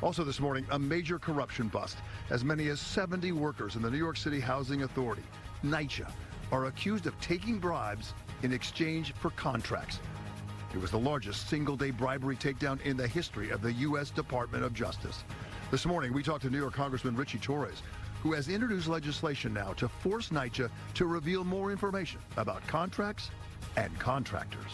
Also this morning, a major corruption bust. As many as 70 workers in the New York City Housing Authority, NYCHA, are accused of taking bribes in exchange for contracts. It was the largest single-day bribery takedown in the history of the U.S. Department of Justice. This morning, we talked to New York Congressman Ritchie Torres, who has introduced legislation now to force NYCHA to reveal more information about contracts and contractors.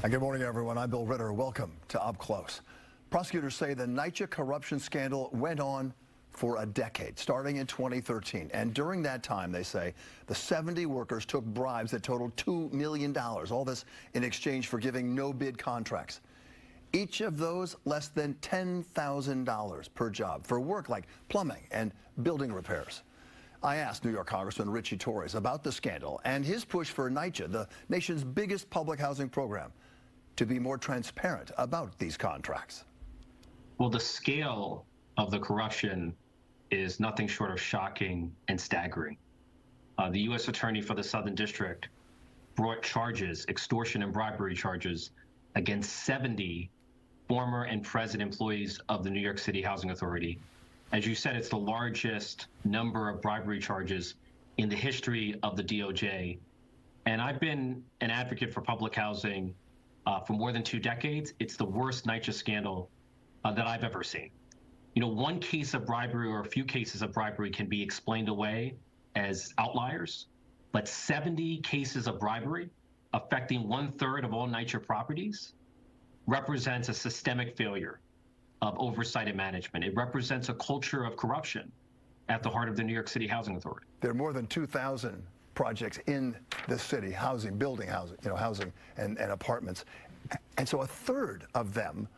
And good morning, everyone. I'm Bill Ritter. Welcome to Up Close. Prosecutors say the NYCHA corruption scandal went on for a decade, starting in 2013. And during that time, they say, the 70 workers took bribes that totaled $2 million, all this in exchange for giving no-bid contracts. Each of those less than $10,000 per job for work like plumbing and building repairs. I asked New York Congressman Ritchie Torres about the scandal and his push for NYCHA, the nation's biggest public housing program, to be more transparent about these contracts. Well, the scale of the corruption is nothing short of shocking and staggering. The U.S. Attorney for the Southern District brought charges, extortion and bribery charges, against 70 former and present employees of the New York City Housing Authority. As you said, it's the largest number of bribery charges in the history of the DOJ. And I've been an advocate for public housing for more than 2 decades. It's the worst NYCHA scandal that I've ever seen. You know, one case of bribery or a few cases of bribery can be explained away as outliers, but 70 cases of bribery affecting 1/3 of all NYCHA properties represents a systemic failure of oversight and management. It represents a culture of corruption at the heart of the New York City Housing Authority. There are more than 2,000 projects in the city, housing, building housing, housing and apartments. And so 1/3 of them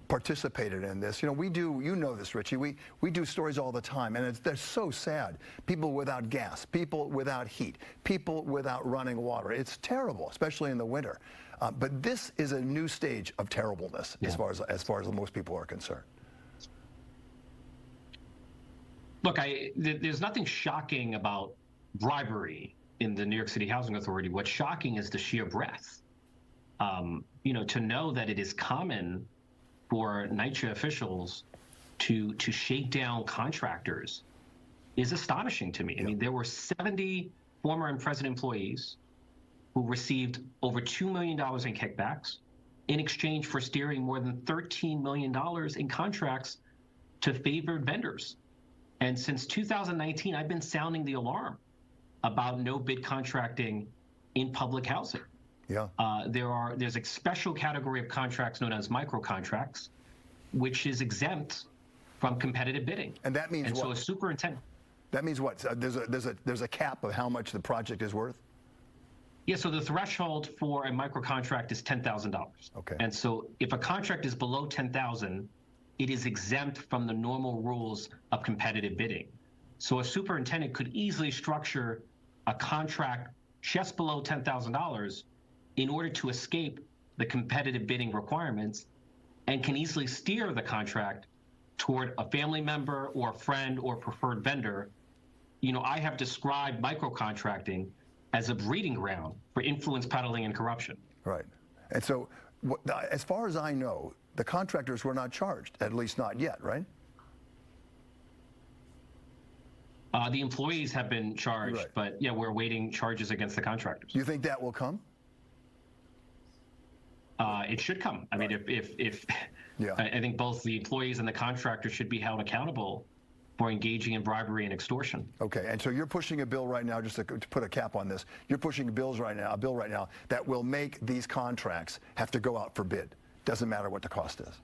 participated in this. You know, we do, you know this, Ritchie, we do stories all the time, and they're so sad. People without gas, people without heat, people without running water. It's terrible, especially in the winter. But this is a new stage of terribleness, as far as most people are concerned. Look, there's nothing shocking about bribery in the New York City Housing Authority. What's shocking is the sheer breadth. You know, to know that it is common for NYCHA officials to shake down contractors is astonishing to me. I mean, there were 70 former and present employees who received over $2 million in kickbacks in exchange for steering more than $13 million in contracts to favored vendors. And since 2019, I've been sounding the alarm about no-bid contracting in public housing. Yeah. There's a special category of contracts known as micro contracts, which is exempt from competitive bidding. And that means what? So a superintendent. That means what? There's a cap of how much the project is worth? Yeah, so the threshold for a micro contract is $10,000. Okay. And so if a contract is below $10,000, it is exempt from the normal rules of competitive bidding. So a superintendent could easily structure a contract just below $10,000 in order to escape the competitive bidding requirements, and can easily steer the contract toward a family member or a friend or preferred vendor. You know, I have described micro-contracting as a breeding ground for influence peddling and corruption. Right. And so, as far as I know, the contractors were not charged, at least not yet, right? The employees have been charged, right. But yeah, we're awaiting charges against the contractors. Do you think that will come? It should come. I mean, if yeah. I think both the employees and the contractors should be held accountable for engaging in bribery and extortion. Okay, and so you're pushing a bill right now, just to put a cap on this, you're pushing a bill right now that will make these contracts have to go out for bid. Doesn't matter what the cost is.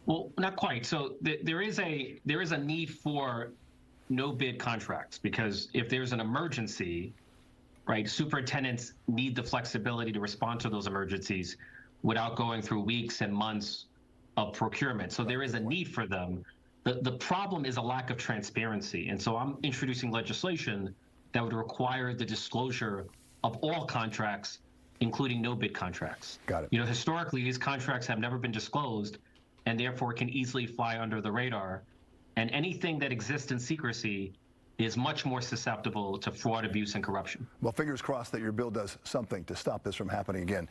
Well, not quite. So there is a need for no bid contracts, because if there's an emergency, right, superintendents need the flexibility to respond to those emergencies without going through weeks and months of procurement. So there is a need for them. The problem is a lack of transparency. And so I'm introducing legislation that would require the disclosure of all contracts, including no bid contracts. Got it. You know, historically, these contracts have never been disclosed and therefore can easily fly under the radar. And anything that exists in secrecy is much more susceptible to fraud, abuse, and corruption. Well, fingers crossed that your bill does something to stop this from happening again.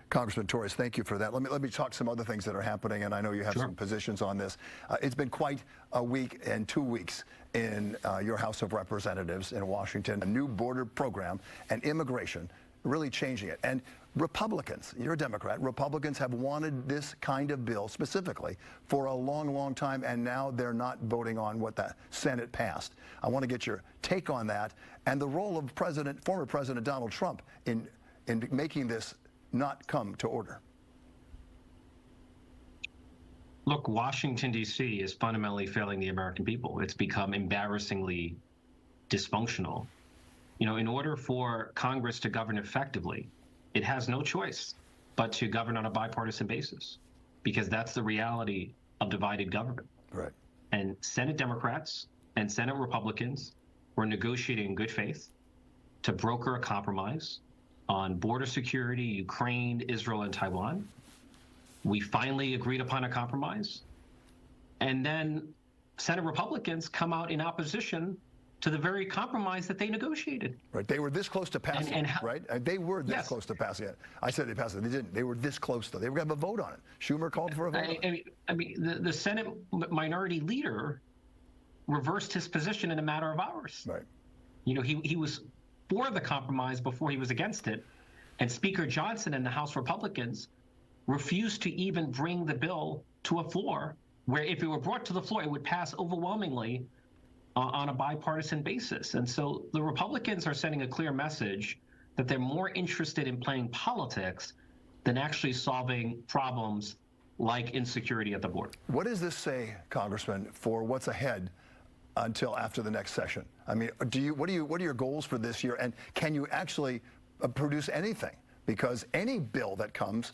Congressman Torres, thank you for that. Let me talk some other things that are happening, and I know you have some positions on this. It's been quite a week and 2 weeks in your House of Representatives in Washington. A new border program and immigration really changing it. And Republicans, you're a Democrat, Republicans have wanted this kind of bill specifically for a long, long time, and now they're not voting on what the Senate passed. I want to get your take on that and the role of former President Donald Trump in making this not come to order. Look, Washington, D.C. is fundamentally failing the American people. It's become embarrassingly dysfunctional. You know, in order for Congress to govern effectively, it has no choice but to govern on a bipartisan basis, because that's the reality of divided government. Right. And Senate Democrats and Senate Republicans were negotiating in good faith to broker a compromise on border security, Ukraine, Israel, and Taiwan. We finally agreed upon a compromise. And then Senate Republicans come out in opposition to the very compromise that they negotiated. Right. They were this close to passing it, right? They were this close to passing it. I said they passed it. They didn't. They were this close, though. They were going to have a vote on it. Schumer called for a vote. I mean, the Senate minority leader reversed his position in a matter of hours. Right. You know, he was for the compromise before he was against it. And Speaker Johnson and the House Republicans refused to even bring the bill to a floor where, if it were brought to the floor, it would pass overwhelmingly on a bipartisan basis. And so the Republicans are sending a clear message that they're more interested in playing politics than actually solving problems like insecurity at the border. What does this say, Congressman, for what's ahead until after the next session? I mean, what are your goals for this year, and can you actually produce anything? Because any bill that comes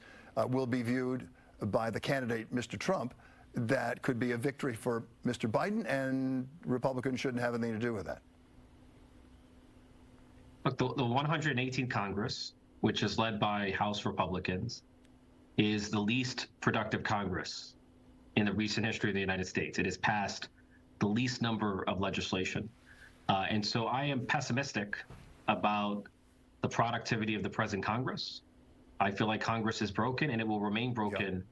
will be viewed by the candidate, Mr. Trump, that could be a victory for Mr. Biden, and Republicans shouldn't have anything to do with that. Look, the 118th Congress, which is led by House Republicans, is the least productive Congress in the recent history of the United States. It has passed the least number of legislation. And so I am pessimistic about the productivity of the present Congress. I feel like Congress is broken, and it will remain broken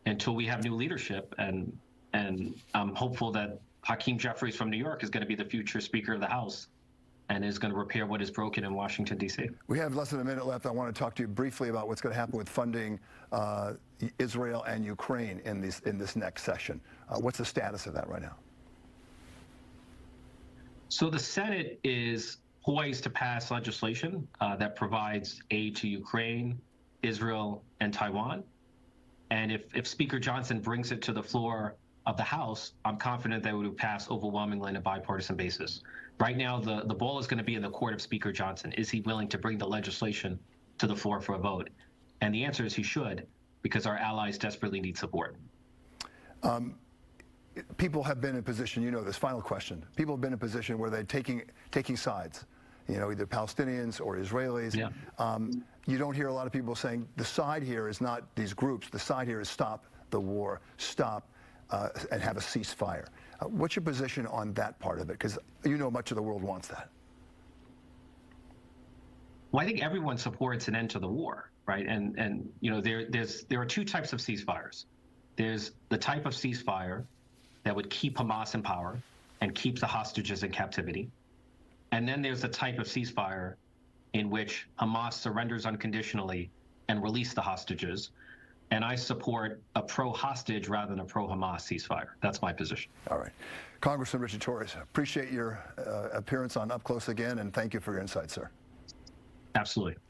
until we have new leadership. And I'm hopeful that Hakeem Jeffries from New York is going to be the future Speaker of the House and is going to repair what is broken in Washington, D.C. We have less than a minute left. I want to talk to you briefly about what's going to happen with funding Israel and Ukraine in this next session. What's the status of that right now? So the Senate is poised to pass legislation that provides aid to Ukraine, Israel, and Taiwan. And if Speaker Johnson brings it to the floor of the House, I'm confident that it would pass overwhelmingly on a bipartisan basis. Right now, the ball is going to be in the court of Speaker Johnson. Is he willing to bring the legislation to the floor for a vote? And the answer is he should, because our allies desperately need support. People have been in a position, you know this, final question. People have been in a position where they're taking sides, you know, either Palestinians or Israelis. Yeah. You don't hear a lot of people saying the side here is not these groups. The side here is stop the war, stop and have a ceasefire. What's your position on that part of it? Because you know much of the world wants that. Well, I think everyone supports an end to the war, right? And you know, there are two types of ceasefires. There's the type of ceasefire that would keep Hamas in power and keep the hostages in captivity. And then there's the type of ceasefire in which Hamas surrenders unconditionally and release the hostages. And I support a pro-hostage rather than a pro-Hamas ceasefire. That's my position. All right. Congressman Ritchie Torres, appreciate your appearance on Up Close again, and thank you for your insight, sir. Absolutely.